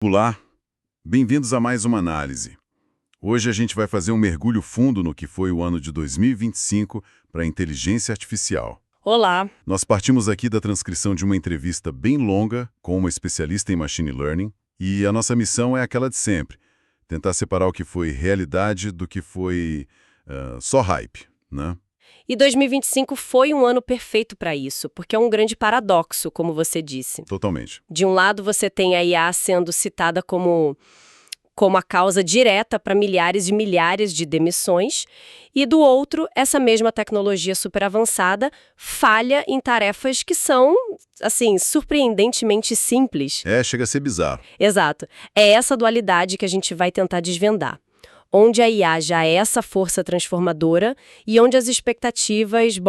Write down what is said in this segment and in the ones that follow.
Olá, bem-vindos a mais uma análise. Hoje a gente vai fazer um mergulho fundo no que foi o ano de 2025 para a inteligência artificial. Olá. Nós partimos aqui da transcrição de uma entrevista bem longa com uma especialista em machine learning e a nossa missão é aquela de sempre, tentar separar o que foi realidade do que foi só hype, né? E 2025 foi um ano perfeito para isso, porque é um grande paradoxo, como você disse. Totalmente. De um lado, você tem a IA sendo citada como a causa direta para milhares e milhares de demissões, e do outro, essa mesma tecnologia super avançada falha em tarefas que são, assim, surpreendentemente simples. Chega a ser bizarro. Exato. É essa dualidade que a gente vai tentar desvendar. Onde a IA já é essa força transformadora e onde as expectativas,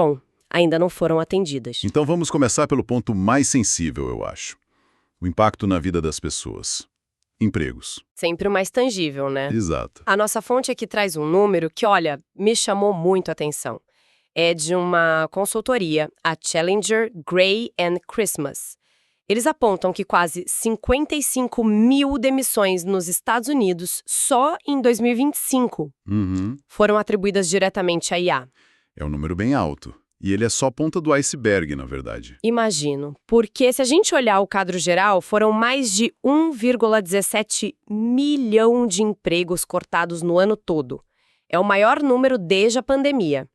ainda não foram atendidas. Então vamos começar pelo ponto mais sensível, eu acho. O impacto na vida das pessoas. Empregos. Sempre o mais tangível, né? Exato. A nossa fonte aqui traz um número que, olha, me chamou muito a atenção. É de uma consultoria, a Challenger, Gray and Christmas. Eles apontam que quase 55 mil demissões nos Estados Unidos só em 2025 foram atribuídas diretamente à IA. É um número bem alto. E ele é só a ponta do iceberg, na verdade. Imagino, porque se a gente olhar o quadro geral, foram mais de 1,17 milhão de empregos cortados no ano todo. É o maior número desde a pandemia.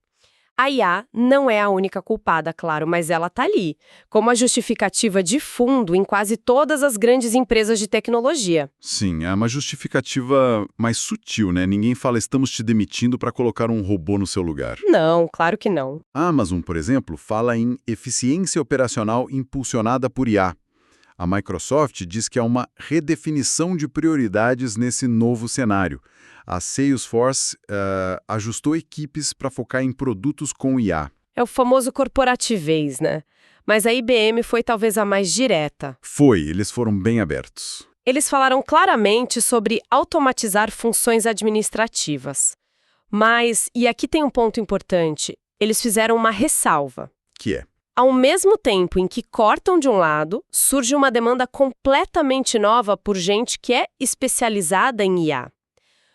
A IA não é a única culpada, claro, mas ela está ali, como a justificativa de fundo em quase todas as grandes empresas de tecnologia. Sim, é uma justificativa mais sutil, né? Ninguém fala estamos te demitindo para colocar um robô no seu lugar. Não, claro que não. A Amazon, por exemplo, fala em eficiência operacional impulsionada por IA. A Microsoft diz que há uma redefinição de prioridades nesse novo cenário. A Salesforce ajustou equipes para focar em produtos com IA. É o famoso corporativez, né? Mas a IBM foi talvez a mais direta. Eles foram bem abertos. Eles falaram claramente sobre automatizar funções administrativas. Mas, e aqui tem um ponto importante, eles fizeram uma ressalva. Que é? Ao mesmo tempo em que cortam de um lado, surge uma demanda completamente nova por gente que é especializada em IA.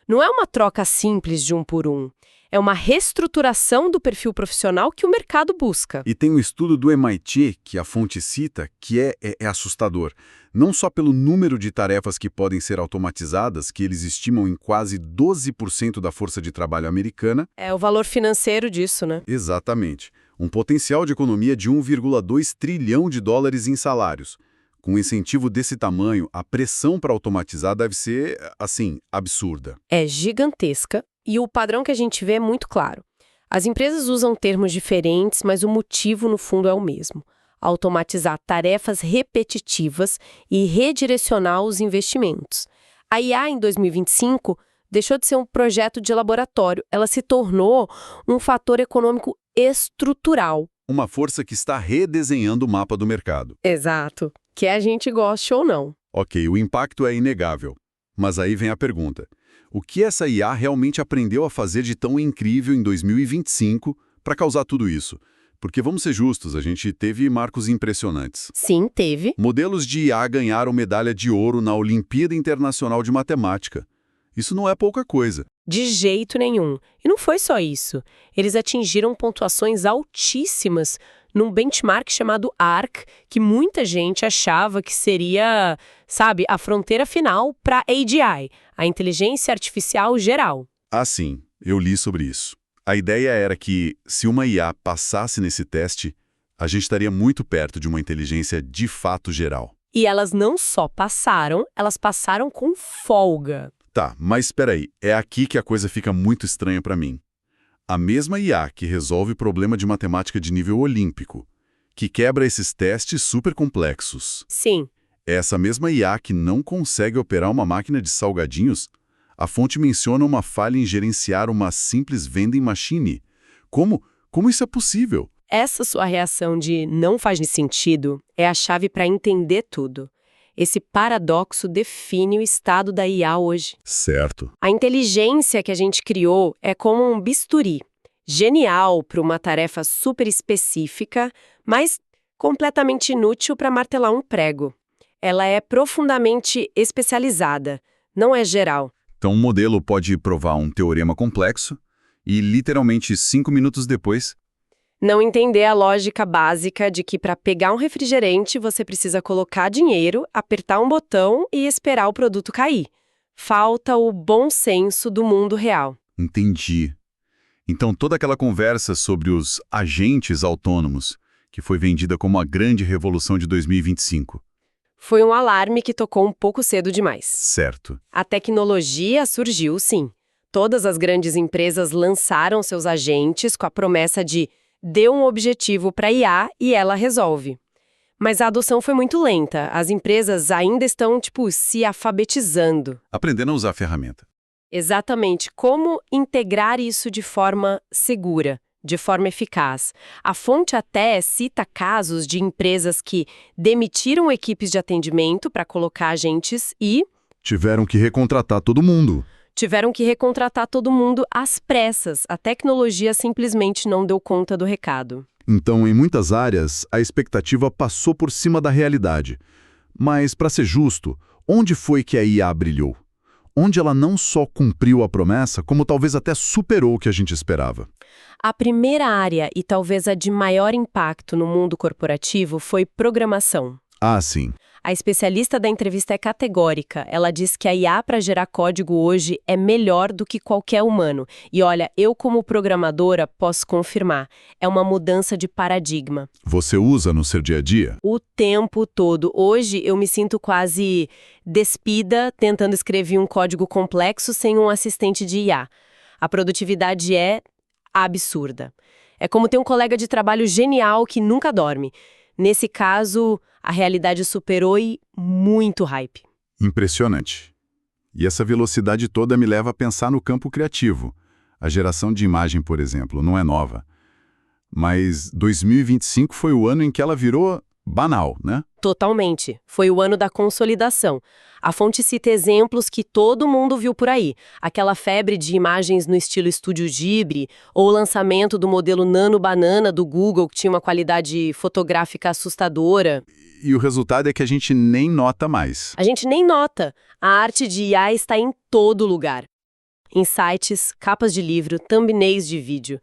Não é uma troca simples de um por um. É uma reestruturação do perfil profissional que o mercado busca. E tem um estudo do MIT, que a fonte cita, que é assustador. Não só pelo número de tarefas que podem ser automatizadas, que eles estimam em quase 12% da força de trabalho americana. É o valor financeiro disso, né? Exatamente. Um potencial de economia de 1,2 trilhão de dólares em salários. Com um incentivo desse tamanho, a pressão para automatizar deve ser, assim, absurda. É gigantesca e o padrão que a gente vê é muito claro. As empresas usam termos diferentes, mas o motivo, no fundo, é o mesmo. Automatizar tarefas repetitivas e redirecionar os investimentos. A IA, em 2025, deixou de ser um projeto de laboratório. Ela se tornou um fator econômico estrutural. Uma força que está redesenhando o mapa do mercado. Exato. Quer a gente goste ou não. Ok, o impacto é inegável. Mas aí vem a pergunta. O que essa IA realmente aprendeu a fazer de tão incrível em 2025 para causar tudo isso? Porque, vamos ser justos, a gente teve marcos impressionantes. Sim, teve. Modelos de IA ganharam medalha de ouro na Olimpíada Internacional de Matemática. Isso não é pouca coisa. De jeito nenhum. E não foi só isso. Eles atingiram pontuações altíssimas num benchmark chamado ARC, que muita gente achava que seria, sabe, a fronteira final para AGI, a inteligência artificial geral. Ah, sim, eu li sobre isso. A ideia era que, se uma IA passasse nesse teste, a gente estaria muito perto de uma inteligência de fato geral. E elas não só passaram, elas passaram com folga. Tá, mas espera aí, é aqui que a coisa fica muito estranha para mim. A mesma IA que resolve problema de matemática de nível olímpico, que quebra esses testes super complexos. Sim. É essa mesma IA que não consegue operar uma máquina de salgadinhos. A fonte menciona uma falha em gerenciar uma simples vending machine. Como isso é possível? Essa sua reação de não faz sentido é a chave para entender tudo. Esse paradoxo define o estado da IA hoje. Certo. A inteligência que a gente criou é como um bisturi, genial para uma tarefa super específica, mas completamente inútil para martelar um prego. Ela é profundamente especializada, não é geral. Então, um modelo pode provar um teorema complexo e, literalmente, 5 minutos depois... Não entender a lógica básica de que para pegar um refrigerante você precisa colocar dinheiro, apertar um botão e esperar o produto cair. Falta o bom senso do mundo real. Entendi. Então, toda aquela conversa sobre os agentes autônomos, que foi vendida como a grande revolução de 2025. Foi um alarme que tocou um pouco cedo demais. Certo. A tecnologia surgiu, sim. Todas as grandes empresas lançaram seus agentes com a promessa de dê um objetivo para a IA e ela resolve. Mas a adoção foi muito lenta. As empresas ainda estão, se alfabetizando. Aprendendo a usar a ferramenta. Exatamente. Como integrar isso de forma segura, de forma eficaz. A fonte até cita casos de empresas que demitiram equipes de atendimento para colocar agentes e... Tiveram que recontratar todo mundo. Tiveram que recontratar todo mundo às pressas. A tecnologia simplesmente não deu conta do recado. Então, em muitas áreas, a expectativa passou por cima da realidade. Mas, para ser justo, onde foi que a IA brilhou? Onde ela não só cumpriu a promessa, como talvez até superou o que a gente esperava? A primeira área, e talvez a de maior impacto no mundo corporativo, foi programação. Ah, sim. A especialista da entrevista é categórica. Ela diz que a IA para gerar código hoje é melhor do que qualquer humano. E olha, eu como programadora posso confirmar. É uma mudança de paradigma. Você usa no seu dia a dia? O tempo todo. Hoje eu me sinto quase despida tentando escrever um código complexo sem um assistente de IA. A produtividade é absurda. É como ter um colega de trabalho genial que nunca dorme. Nesse caso, a realidade superou e muito hype. Impressionante. E essa velocidade toda me leva a pensar no campo criativo. A geração de imagem, por exemplo, não é nova. Mas 2025 foi o ano em que ela virou banal, né? Totalmente. Foi o ano da consolidação. A fonte cita exemplos que todo mundo viu por aí. Aquela febre de imagens no estilo Estúdio Ghibli, ou o lançamento do modelo Nano Banana do Google, que tinha uma qualidade fotográfica assustadora. E o resultado é que a gente nem nota mais. A gente nem nota. A arte de IA está em todo lugar. Em sites, capas de livro, thumbnails de vídeo.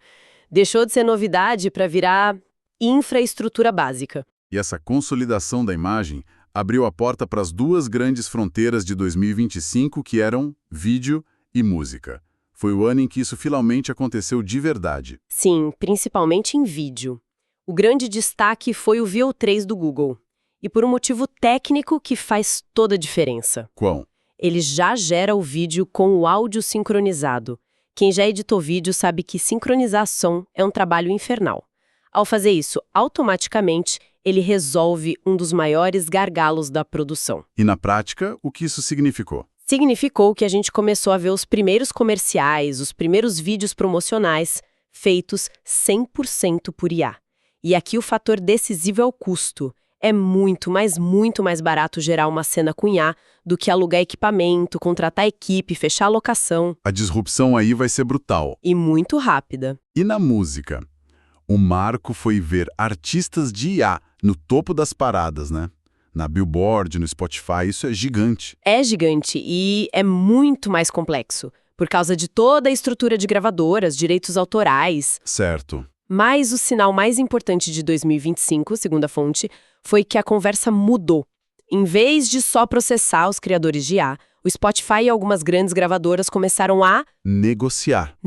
Deixou de ser novidade para virar infraestrutura básica. E essa consolidação da imagem abriu a porta para as duas grandes fronteiras de 2025, que eram vídeo e música. Foi o ano em que isso finalmente aconteceu de verdade. Sim, principalmente em vídeo. O grande destaque foi o VO3 do Google. E por um motivo técnico que faz toda a diferença. Qual? Ele já gera o vídeo com o áudio sincronizado. Quem já editou vídeo sabe que sincronizar som é um trabalho infernal. Ao fazer isso automaticamente, ele resolve um dos maiores gargalos da produção. E na prática, o que isso significou? Significou que a gente começou a ver os primeiros comerciais, os primeiros vídeos promocionais feitos 100% por IA. E aqui o fator decisivo é o custo. É muito mais barato gerar uma cena com IA do que alugar equipamento, contratar equipe, fechar a locação. A disrupção aí vai ser brutal. E muito rápida. E na música? O marco foi ver artistas de IA no topo das paradas, né? Na Billboard, no Spotify, isso é gigante. É gigante e é muito mais complexo, por causa de toda a estrutura de gravadoras, direitos autorais. Certo. Mas o sinal mais importante de 2025, segundo a fonte, foi que a conversa mudou. Em vez de só processar os criadores de IA, o Spotify e algumas grandes gravadoras começaram a negociar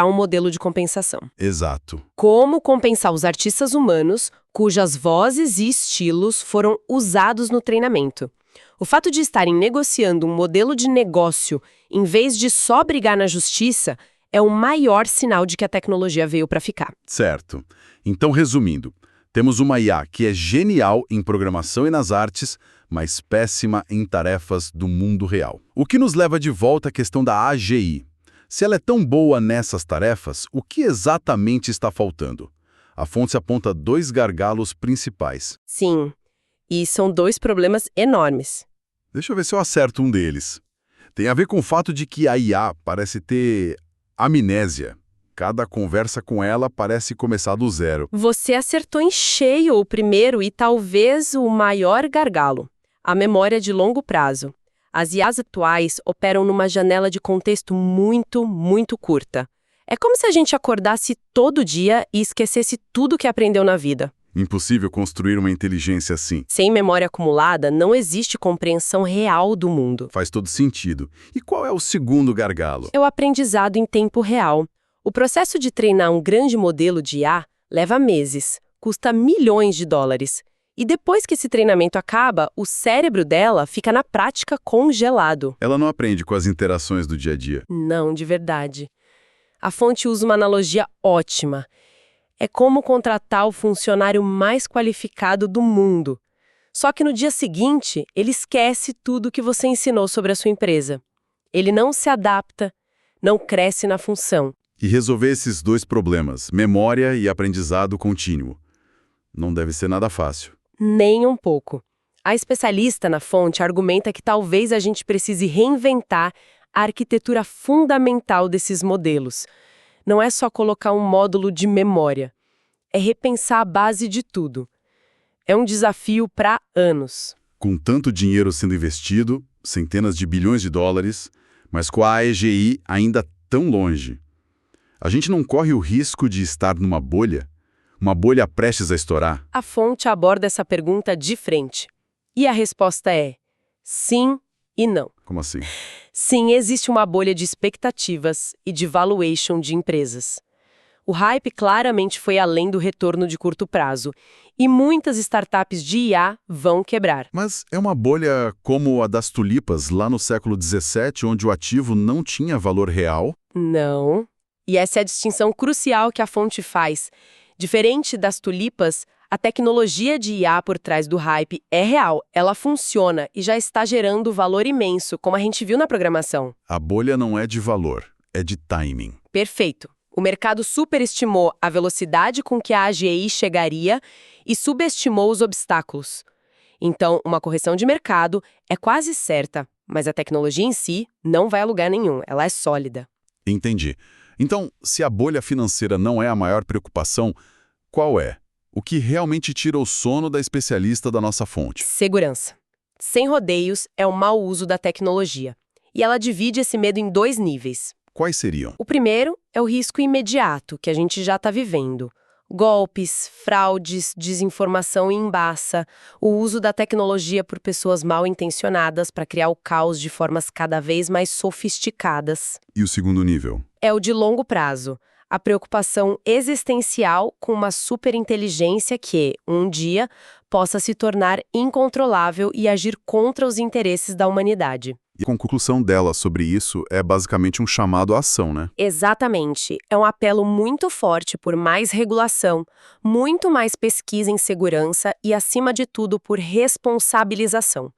um modelo de compensação. Exato. Como compensar os artistas humanos cujas vozes e estilos foram usados no treinamento. O fato de estarem negociando um modelo de negócio em vez de só brigar na justiça é o maior sinal de que a tecnologia veio para ficar. Certo. Então, resumindo, temos uma IA que é genial em programação e nas artes, mas péssima em tarefas do mundo real. O que nos leva de volta à questão da AGI. Se ela é tão boa nessas tarefas, o que exatamente está faltando? A fonte aponta 2 gargalos principais. Sim, e são 2 problemas enormes. Deixa eu ver se eu acerto um deles. Tem a ver com o fato de que a IA parece ter amnésia. Cada conversa com ela parece começar do zero. Você acertou em cheio o primeiro e talvez o maior gargalo. A memória de longo prazo. As IAs atuais operam numa janela de contexto muito, muito curta. É como se a gente acordasse todo dia e esquecesse tudo que aprendeu na vida. Impossível construir uma inteligência assim. Sem memória acumulada, não existe compreensão real do mundo. Faz todo sentido. E qual é o segundo gargalo? É o aprendizado em tempo real. O processo de treinar um grande modelo de IA leva meses, custa milhões de dólares. E depois que esse treinamento acaba, o cérebro dela fica na prática congelado. Ela não aprende com as interações do dia a dia. Não, de verdade. A fonte usa uma analogia ótima. É como contratar o funcionário mais qualificado do mundo. Só que no dia seguinte, ele esquece tudo que você ensinou sobre a sua empresa. Ele não se adapta, não cresce na função. E resolver esses dois problemas, memória e aprendizado contínuo, não deve ser nada fácil. Nem um pouco. A especialista na fonte argumenta que talvez a gente precise reinventar a arquitetura fundamental desses modelos. Não é só colocar um módulo de memória. É repensar a base de tudo. É um desafio para anos. Com tanto dinheiro sendo investido, centenas de bilhões de dólares, mas com a AGI ainda tão longe. A gente não corre o risco de estar numa bolha? Uma bolha prestes a estourar? A fonte aborda essa pergunta de frente. E a resposta é sim e não. Como assim? Sim, existe uma bolha de expectativas e de valuation de empresas. O hype claramente foi além do retorno de curto prazo, e muitas startups de IA vão quebrar. Mas é uma bolha como a das tulipas lá no século XVII, onde o ativo não tinha valor real? Não. E essa é a distinção crucial que a fonte faz. Diferente das tulipas, a tecnologia de IA por trás do hype é real, ela funciona e já está gerando valor imenso, como a gente viu na programação. A bolha não é de valor, é de timing. Perfeito. O mercado superestimou a velocidade com que a AGI chegaria e subestimou os obstáculos. Então, uma correção de mercado é quase certa, mas a tecnologia em si não vai a lugar nenhum, ela é sólida. Entendi. Então, se a bolha financeira não é a maior preocupação, qual é? O que realmente tira o sono da especialista da nossa fonte? Segurança. Sem rodeios é o mau uso da tecnologia. E ela divide esse medo em 2 níveis. Quais seriam? O primeiro é o risco imediato, que a gente já está vivendo. Golpes, fraudes, desinformação e embaça, o uso da tecnologia por pessoas mal intencionadas para criar o caos de formas cada vez mais sofisticadas. E o segundo nível? É o de longo prazo. A preocupação existencial com uma superinteligência que, um dia, possa se tornar incontrolável e agir contra os interesses da humanidade. E a conclusão dela sobre isso é basicamente um chamado à ação, né? Exatamente. É um apelo muito forte por mais regulação, muito mais pesquisa em segurança e, acima de tudo, por responsabilização.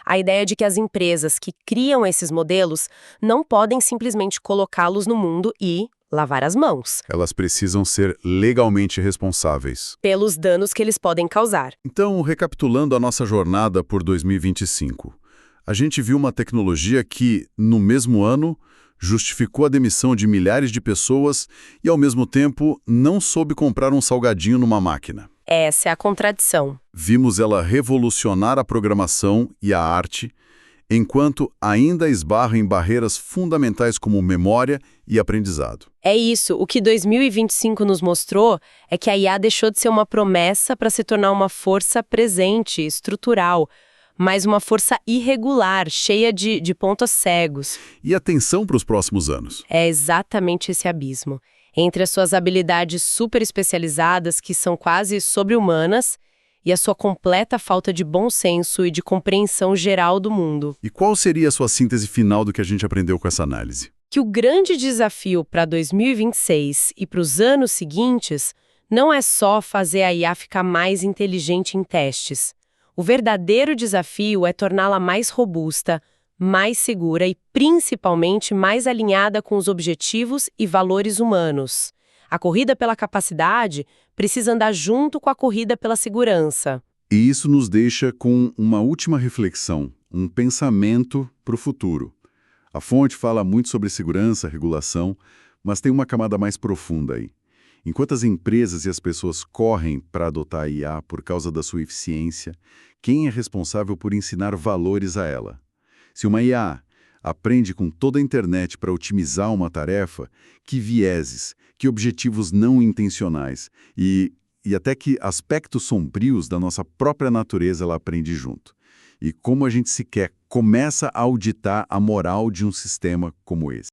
A ideia de que as empresas que criam esses modelos não podem simplesmente colocá-los no mundo e lavar as mãos. Elas precisam ser legalmente responsáveis. Pelos danos que eles podem causar. Então, recapitulando a nossa jornada por 2025, a gente viu uma tecnologia que, no mesmo ano, justificou a demissão de milhares de pessoas e, ao mesmo tempo, não soube comprar um salgadinho numa máquina. Essa é a contradição. Vimos ela revolucionar a programação e a arte, enquanto ainda esbarra em barreiras fundamentais como memória e aprendizado. É isso. O que 2025 nos mostrou é que a IA deixou de ser uma promessa para se tornar uma força presente, estrutural, mas uma força irregular, cheia de pontos cegos. E atenção para os próximos anos. É exatamente esse abismo. Entre as suas habilidades super especializadas, que são quase sobre-humanas, e a sua completa falta de bom senso e de compreensão geral do mundo. E qual seria a sua síntese final do que a gente aprendeu com essa análise? Que o grande desafio para 2026 e para os anos seguintes não é só fazer a IA ficar mais inteligente em testes. O verdadeiro desafio é torná-la mais robusta, mais segura e, principalmente, mais alinhada com os objetivos e valores humanos. A corrida pela capacidade precisa andar junto com a corrida pela segurança. E isso nos deixa com uma última reflexão, um pensamento para o futuro. A fonte fala muito sobre segurança, regulação, mas tem uma camada mais profunda aí. Enquanto as empresas e as pessoas correm para adotar a IA por causa da sua eficiência, quem é responsável por ensinar valores a ela? Se uma IA aprende com toda a internet para otimizar uma tarefa, que vieses, que objetivos não intencionais e até que aspectos sombrios da nossa própria natureza ela aprende junto. E como a gente sequer começa a auditar a moral de um sistema como esse.